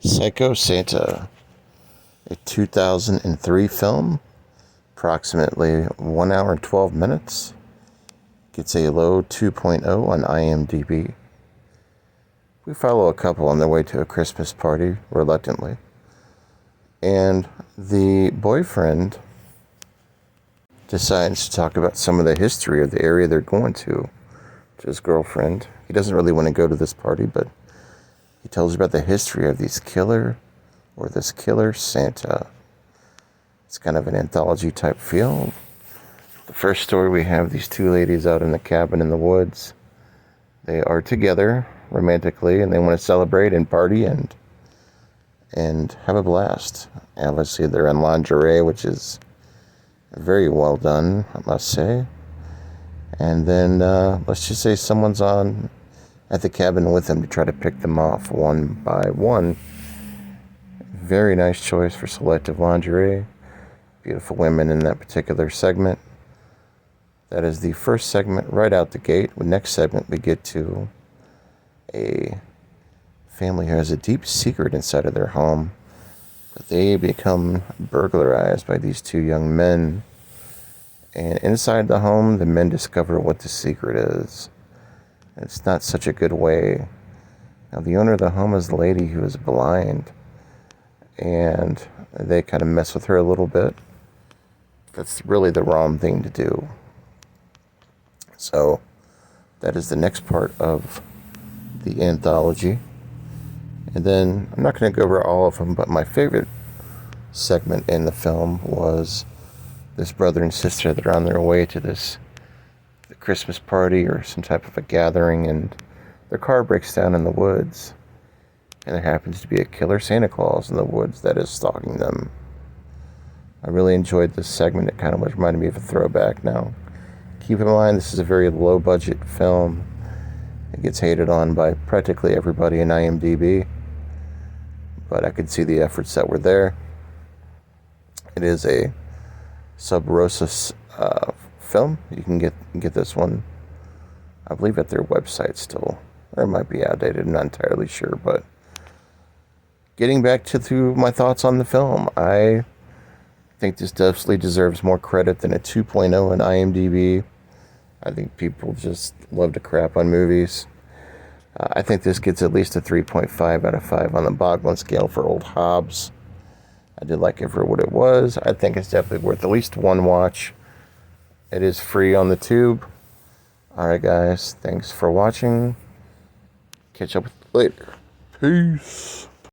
Psycho Santa, a 2003 film, approximately 1 hour and 12 minutes. Gets a low 2.0 on IMDb. We follow a couple on their way to a Christmas party, reluctantly. And the boyfriend decides to talk about some of the history of the area they're going to his girlfriend. He doesn't really want to go to this party, but he tells her about the history of this killer Santa. It's kind of an anthology type feel. The first story, we have these two ladies out in the cabin in the woods. They are together romantically, and they want to celebrate and party and have a blast. Obviously, they're in lingerie, which is very well done, I must say. And then, let's just say someone's on at the cabin with them to try to pick them off one by one. Very nice choice for selective lingerie. Beautiful women in that particular segment. That is the first segment right out the gate. The next segment, we get to a family who has a deep secret inside of their home. But they become burglarized by these two young men. And inside the home, the men discover what the secret is. It's not such a good way. Now, the owner of the home is the lady who is blind. And they kind of mess with her a little bit. That's really the wrong thing to do. So, that is the next part of the anthology. And then, I'm not going to go over all of them, but my favorite segment in the film was this brother and sister that are on their way to the Christmas party or some type of a gathering, and their car breaks down in the woods. And there happens to be a killer Santa Claus in the woods that is stalking them. I really enjoyed this segment. It kind of reminded me of a throwback now. Keep in mind, this is a very low-budget film. It gets hated on by practically everybody in IMDb. But I could see the efforts that were there. It is a Sub Rosa film. You can get this one, I believe, at their website still. Or it might be outdated, I'm not entirely sure. But getting back to my thoughts on the film, I think this definitely deserves more credit than a 2.0 on IMDb. I think people just love to crap on movies. I think this gets at least a 3.5 out of 5 on the Boglin scale for old Hobbs. I did like it for what it was. I think it's definitely worth at least one watch. It is free on the tube. Alright guys, thanks for watching. Catch up with you later. Peace.